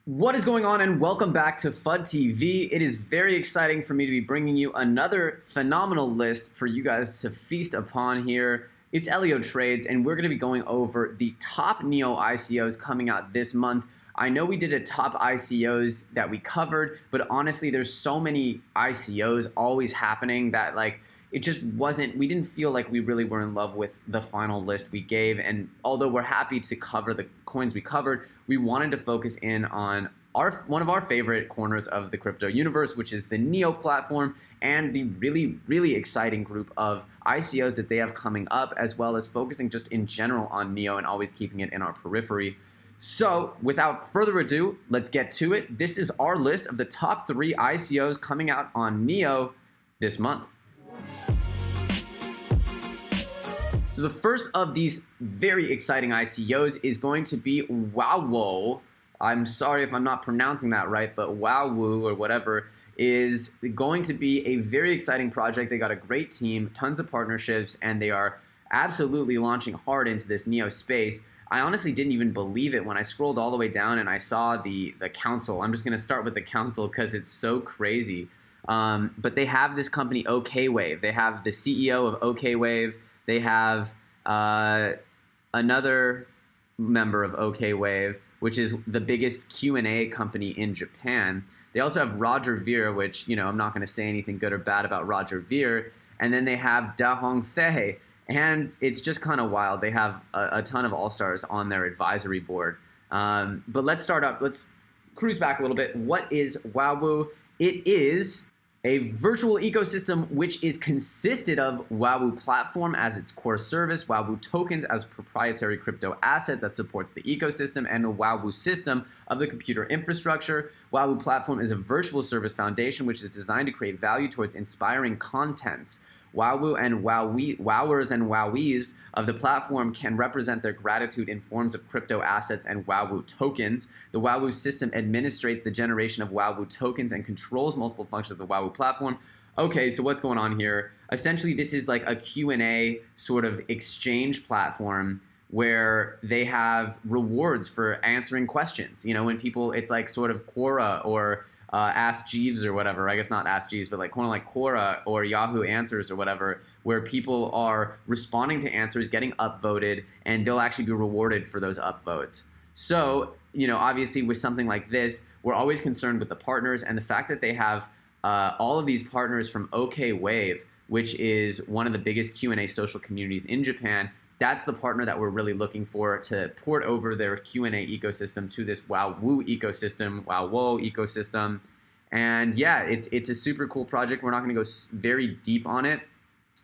What is going on, and welcome back to FUD TV. It is very exciting for me to be bringing you another phenomenal list for you guys to feast upon here. It's Elio Trades, and we're going to be going over the top NEO ICOs coming out this month. I know we did a top ICOs that we covered, but honestly, there's so many ICOs always happening that it just wasn't, we didn't feel like we really were in love with the final list we gave. And although we're happy to cover the coins we covered, we wanted to focus in on one of our favorite corners of the crypto universe, which is the NEO platform and the really exciting group of ICOs that they have coming up, as well as focusing just in general on NEO and always keeping it in our periphery. So without further ado, let's get to it. This is our list of the top 3 ICOs coming out on NEO this month. So the first of these very exciting ICOs is going to be Wowoo. I'm sorry if I'm not pronouncing that right, but Wowoo or whatever is going to be a very exciting project. They got a great team, tons of partnerships, and they are absolutely launching hard into this NEO space. I honestly didn't even believe it when I scrolled all the way down and I saw the council. I'm just going to start with the council because it's so crazy. But they have this company, OKWave. They have the CEO of OKWave. They have another member of OKWave, which is the biggest Q&A company in Japan. They also have Roger Ver, which, I'm not going to say anything good or bad about Roger Ver. And then they have Hongfei. And it's just kind of wild. They have a ton of all-stars on their advisory board. But let's cruise back a little bit. What is Wowoo? It is a virtual ecosystem which is consisted of Wowoo platform as its core service, Wowoo tokens as a proprietary crypto asset that supports the ecosystem, and a Wowoo system of the computer infrastructure. Wowoo platform is a virtual service foundation which is designed to create value towards inspiring contents. Wowoo and wowers and wowies of the platform can represent their gratitude in forms of crypto assets and Wowoo tokens. The Wowoo system administrates the generation of Wowoo tokens and controls multiple functions of the Wowoo platform. Okay, so what's going on here? Essentially, this is like a Q&A sort of exchange platform where they have rewards for answering questions. When people, it's like sort of Quora or Ask Jeeves or whatever. I guess not Ask Jeeves, but kind of like Quora or Yahoo Answers or whatever, where people are responding to answers, getting upvoted, and they'll actually be rewarded for those upvotes. So, obviously with something like this, we're always concerned with the partners, and the fact that they have all of these partners from OKWave, which is one of the biggest Q&A social communities in Japan. That's the partner that we're really looking for to port over their Q&A ecosystem to this Wowoo ecosystem. And yeah, it's a super cool project. We're not going to go very deep on it,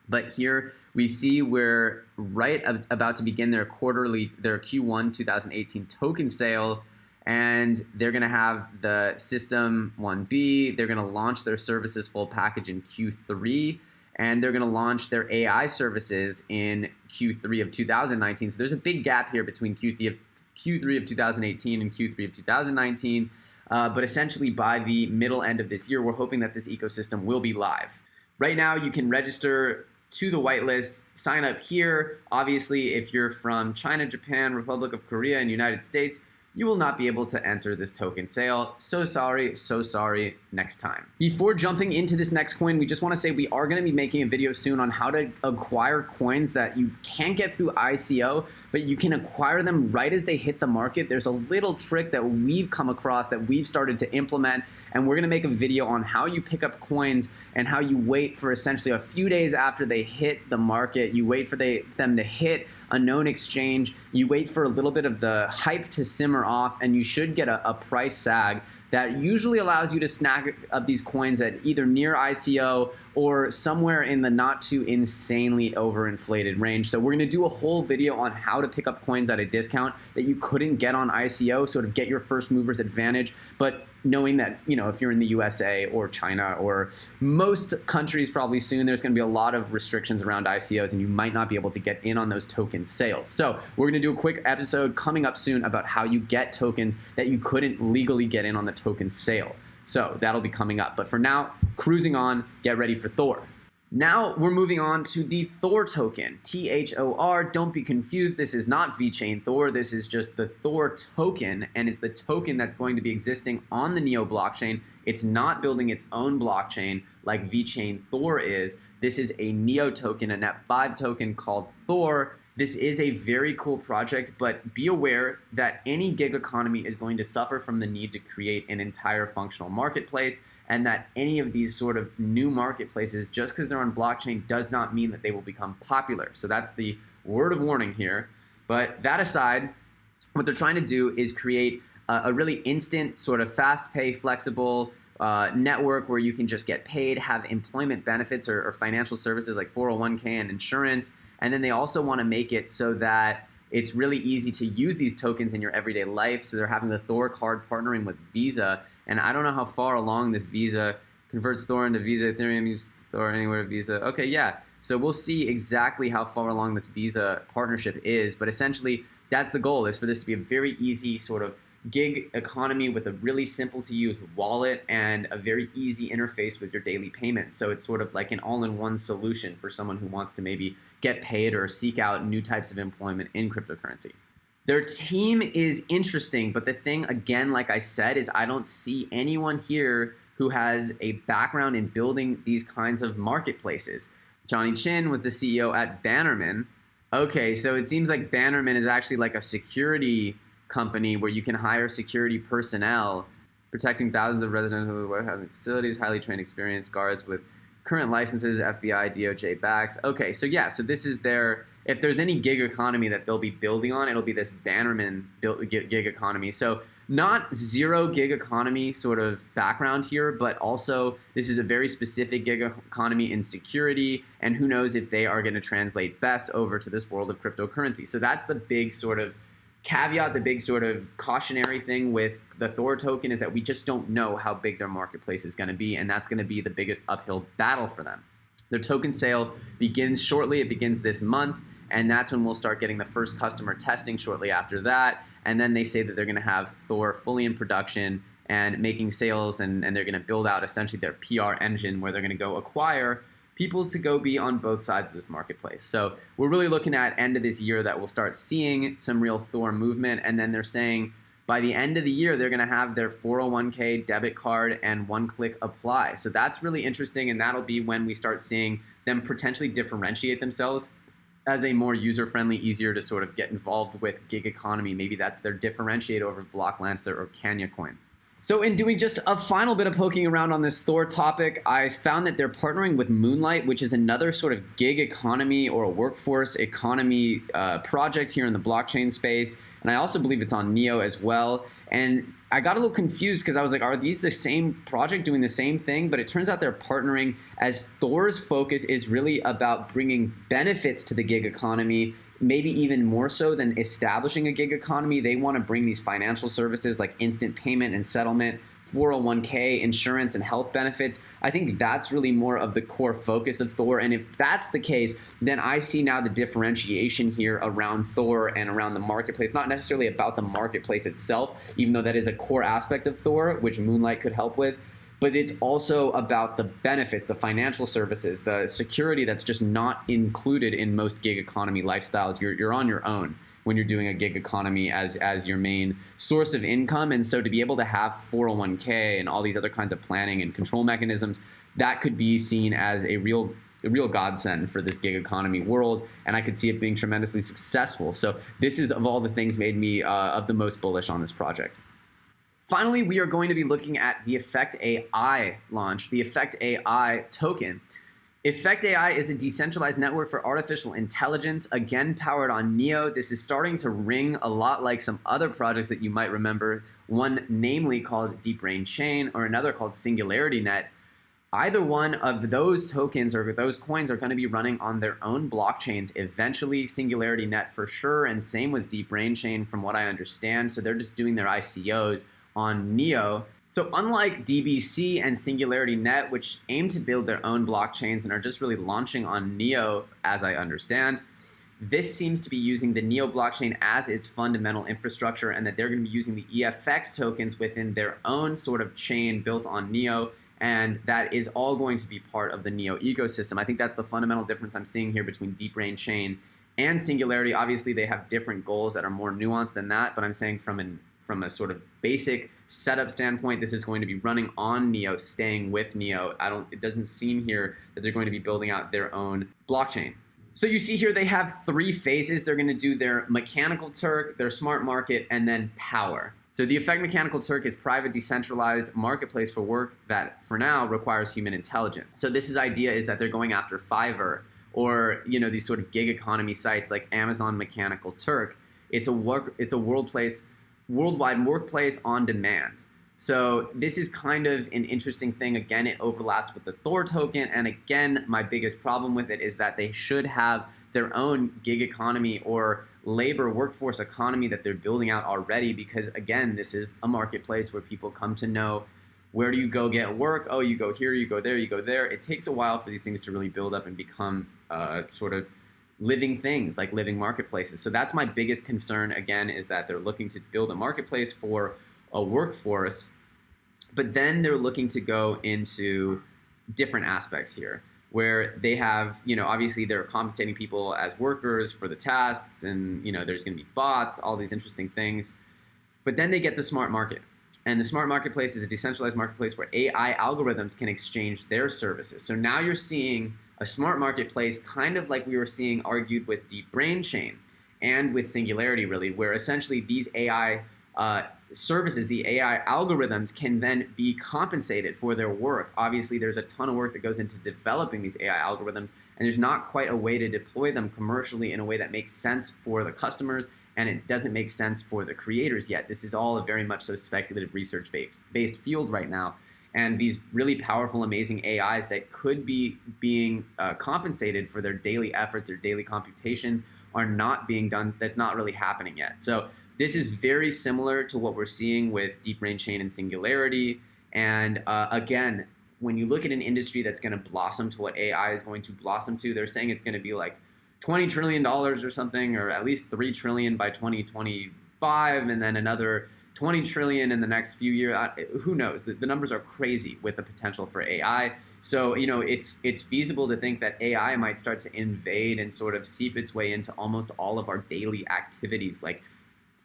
but here we see we're about to begin their Q1 2018 token sale, and they're going to have the System 1B. They're going to launch their services full package in Q3. And they're going to launch their AI services in Q3 of 2019. So there's a big gap here between Q3 of 2018 and Q3 of 2019. But essentially by the end of this year, we're hoping that this ecosystem will be live. Right now, you can register to the whitelist, sign up here. Obviously, if you're from China, Japan, Republic of Korea, and United States, you will not be able to enter this token sale. So sorry, next time. Before jumping into this next coin, we just want to say we are going to be making a video soon on how to acquire coins that you can't get through ICO, but you can acquire them right as they hit the market. There's a little trick that we've come across that we've started to implement, and we're going to make a video on how you pick up coins and how you wait for essentially a few days after they hit the market. You wait for them to hit a known exchange. You wait for a little bit of the hype to simmer off, and you should get a price sag that usually allows you to snag up these coins at either near ICO or somewhere in the not too insanely overinflated range. So we're going to do a whole video on how to pick up coins at a discount that you couldn't get on ICO, sort of get your first mover's advantage, but knowing that, if you're in the USA or China or most countries probably soon, there's going to be a lot of restrictions around ICOs and you might not be able to get in on those token sales. So we're going to do a quick episode coming up soon about how you get tokens that you couldn't legally get in on the token sale. So that'll be coming up. But for now, cruising on, get ready for Thor. Now we're moving on to the Thor token, Thor. Don't be confused. This is not VeChain Thor. This is just the Thor token, and it's the token that's going to be existing on the Neo blockchain. It's not building its own blockchain like VeChain Thor is. This is a Neo token, a Net5 token called Thor. This is a very cool project, but be aware that any gig economy is going to suffer from the need to create an entire functional marketplace, and that any of these sort of new marketplaces, just because they're on blockchain, does not mean that they will become popular. So that's the word of warning here. But that aside, what they're trying to do is create a really instant, sort of fast pay, flexible network where you can just get paid, have employment benefits or financial services like 401k and insurance. And then they also want to make it so that it's really easy to use these tokens in your everyday life. So they're having the Thor card partnering with Visa. And I don't know how far along this Visa converts Thor into Visa, Ethereum, use Thor anywhere Visa. Okay, yeah. So we'll see exactly how far along this Visa partnership is. But essentially, that's the goal, is for this to be a very easy sort of gig economy with a really simple to use wallet and a very easy interface with your daily payments. So it's sort of like an all-in-one solution for someone who wants to maybe get paid or seek out new types of employment in cryptocurrency. Their team is interesting, but the thing, again, like I said, is I don't see anyone here who has a background in building these kinds of marketplaces. Johnny Chin was the CEO at Bannerman. Okay, so it seems like Bannerman is actually like a security company where you can hire security personnel, protecting thousands of residential warehousing facilities, highly trained, experienced guards with current licenses, FBI, DOJ backs. Okay, so yeah, so this is their, if there's any gig economy that they'll be building on, it'll be this Bannerman gig economy. So not zero gig economy sort of background here, but also this is a very specific gig economy in security, and who knows if they are going to translate best over to this world of cryptocurrency. So that's the big sort of caveat, the big sort of cautionary thing with the Thor token, is that we just don't know how big their marketplace is going to be, and that's going to be the biggest uphill battle for them. Their token sale begins shortly. It begins this month, and that's when we'll start getting the first customer testing shortly after that. And then they say that they're going to have Thor fully in production and making sales, and they're going to build out essentially their PR engine where they're going to go acquire people to go be on both sides of this marketplace. So we're really looking at end of this year that we'll start seeing some real Thor movement. And then they're saying by the end of the year, they're going to have their 401k debit card and one-click apply. So that's really interesting, and that'll be when we start seeing them potentially differentiate themselves as a more user-friendly, easier to sort of get involved with gig economy. Maybe that's their differentiate over Block Lancer or Kenya Coin. So in doing just a final bit of poking around on this Thor topic, I found that they're partnering with Moonlight, which is another sort of gig economy or a workforce economy project here in the blockchain space. And I also believe it's on Neo as well. And I got a little confused because I was like, are these the same project doing the same thing? But it turns out they're partnering, as Thor's focus is really about bringing benefits to the gig economy, maybe even more so than establishing a gig economy. They want to bring these financial services like instant payment and settlement, 401k, insurance, and health benefits. I think that's really more of the core focus of Thor. And if that's the case, then I see now the differentiation here around Thor and around the marketplace, not necessarily about the marketplace itself, even though that is a core aspect of Thor, which Moonlight could help with. But it's also about the benefits, the financial services, the security that's just not included in most gig economy lifestyles. You're on your own when you're doing a gig economy as your main source of income. And so to be able to have 401k and all these other kinds of planning and control mechanisms, that could be seen as a real godsend for this gig economy world. And I could see it being tremendously successful. So this is, of all the things, made me of the most bullish on this project. Finally, we are going to be looking at the Effect.ai launch, the Effect.ai token. Effect.ai is a decentralized network for artificial intelligence, again powered on Neo. This is starting to ring a lot like some other projects that you might remember, one namely called Deep Brain Chain or another called Singularity Net. Either one of those tokens or those coins are going to be running on their own blockchains eventually. Singularity Net for sure, and same with Deep Brain Chain from what I understand. So they're just doing their ICOs on Neo. So unlike DBC and Singularity Net, which aim to build their own blockchains and are just really launching on Neo, as I understand, this seems to be using the Neo blockchain as its fundamental infrastructure, and that they're going to be using the EFX tokens within their own sort of chain built on Neo. And that is all going to be part of the NEO ecosystem. I think that's the fundamental difference I'm seeing here between Deep Brain Chain and Singularity. Obviously, they have different goals that are more nuanced than that, but I'm saying from a sort of basic setup standpoint, this is going to be running on NEO, staying with NEO. It doesn't seem here that they're going to be building out their own blockchain. So you see here they have 3 phases. They're going to do their Mechanical Turk, their Smart Market, and then Power. So the Effect Mechanical Turk is private, decentralized marketplace for work that, for now, requires human intelligence. So this idea is that they're going after Fiverr or these sort of gig economy sites like Amazon Mechanical Turk. It's a worldwide workplace on demand. So this is kind of an interesting thing. Again, it overlaps with the Thor token. And again, my biggest problem with it is that they should have their own gig economy or labor workforce economy that they're building out already, because again, this is a marketplace where people come to know, where do you go get work? Oh, you go here, you go there, you go there. It takes a while for these things to really build up and become sort of living things, like living marketplaces. So that's my biggest concern, again, is that they're looking to build a marketplace for a workforce, but then they're looking to go into different aspects here where they have, obviously they're compensating people as workers for the tasks, and, there's going to be bots, all these interesting things. But then they get the smart market. And the smart marketplace is a decentralized marketplace where AI algorithms can exchange their services. So now you're seeing a smart marketplace kind of like we were seeing argued with Deep Brain Chain and with Singularity, really, where essentially these AI services, the AI algorithms, can then be compensated for their work. Obviously, there's a ton of work that goes into developing these AI algorithms, and there's not quite a way to deploy them commercially in a way that makes sense for the customers, and it doesn't make sense for the creators yet. This is all a very much so speculative research-based field right now. And these really powerful, amazing AIs that could be being compensated for their daily efforts, their daily computations, are not being done. That's not really happening yet. So this is very similar to what we're seeing with Deep Brain Chain and Singularity. And again, when you look at an industry that's going to blossom to what AI is going to blossom to, they're saying it's going to be like $20 trillion or something, or at least $3 trillion by 2025, and then another 20 trillion in the next few years. Who knows? The numbers are crazy with the potential for AI. So, it's feasible to think that AI might start to invade and sort of seep its way into almost all of our daily activities, like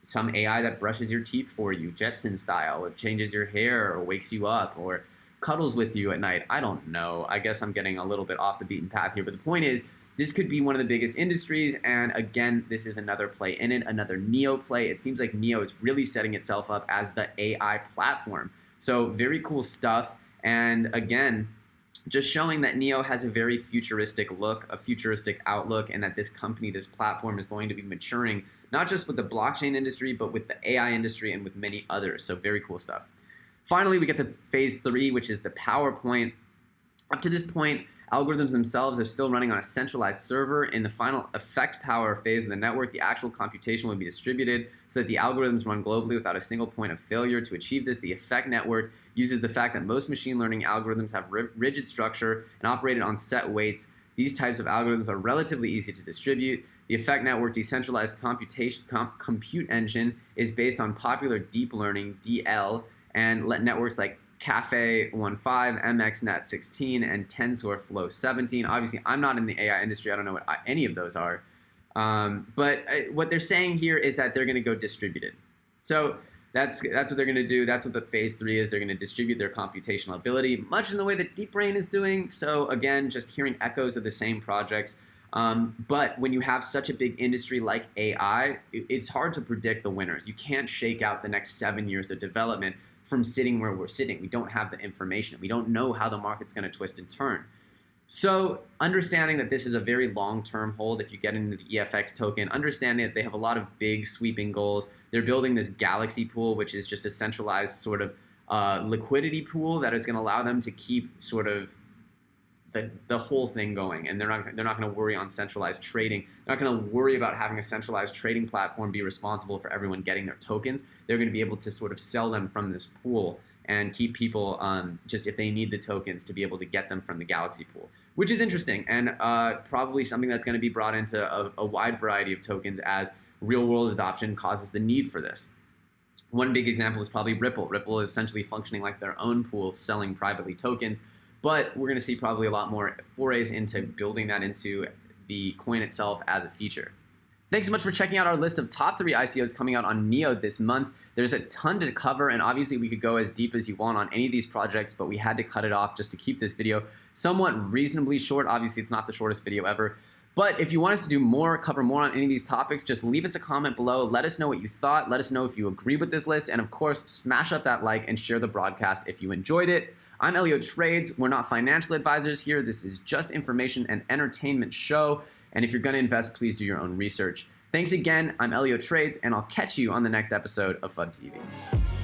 some AI that brushes your teeth for you, Jetson style, or changes your hair, or wakes you up, or cuddles with you at night. I don't know. I guess I'm getting a little bit off the beaten path here, but the point is, this could be one of the biggest industries, and again, this is another play in it, another NEO play. It seems like NEO is really setting itself up as the AI platform. So very cool stuff, and again, just showing that NEO has a very futuristic look, a futuristic outlook, and that this company, this platform, is going to be maturing, not just with the blockchain industry, but with the AI industry and with many others. So very cool stuff. Finally, we get to phase 3, which is the PowerPoint. Up to this point, algorithms themselves are still running on a centralized server. In the final effect power phase of the network, the actual computation will be distributed so that the algorithms run globally without a single point of failure. To achieve this, the effect network uses the fact that most machine learning algorithms have rigid structure and operated on set weights. These types of algorithms are relatively easy to distribute. The effect network decentralized compute engine is based on popular deep learning, DL, and networks like Cafe 15, MXNet 16, and TensorFlow 17. Obviously, I'm not in the AI industry. I don't know what any of those are. But what they're saying here is that they're going to go distributed. So that's what they're going to do. That's what the phase 3 is. They're going to distribute their computational ability, much in the way that Deep Brain is doing. So again, just hearing echoes of the same projects. But when you have such a big industry like AI, it's hard to predict the winners. You can't shake out the next 7 years of development from sitting where we're sitting. We don't have the information. We don't know how the market's going to twist and turn. So understanding that this is a very long-term hold, if you get into the EFX token, understanding that they have a lot of big sweeping goals. They're building this Galaxy pool, which is just a centralized sort of liquidity pool that is going to allow them to keep sort of the whole thing going, and they're not going to worry on centralized trading. They're not going to worry about having a centralized trading platform be responsible for everyone getting their tokens. They're going to be able to sort of sell them from this pool and keep people just if they need the tokens to be able to get them from the Galaxy pool, which is interesting and probably something that's going to be brought into a wide variety of tokens as real-world adoption causes the need for this. One big example is probably Ripple. Ripple is essentially functioning like their own pool, selling privately tokens, but we're going to see probably a lot more forays into building that into the coin itself as a feature. Thanks so much for checking out our list of top 3 ICOs coming out on NEO this month. There's a ton to cover, and obviously we could go as deep as you want on any of these projects, but we had to cut it off just to keep this video somewhat reasonably short. Obviously, it's not the shortest video ever. But if you want us to do more, cover more on any of these topics, just leave us a comment below. Let us know what you thought. Let us know if you agree with this list. And of course, smash up that like and share the broadcast if you enjoyed it. I'm Elio Trades. We're not financial advisors here. This is just information and entertainment show. And if you're going to invest, please do your own research. Thanks again. I'm Elio Trades, and I'll catch you on the next episode of FUD TV.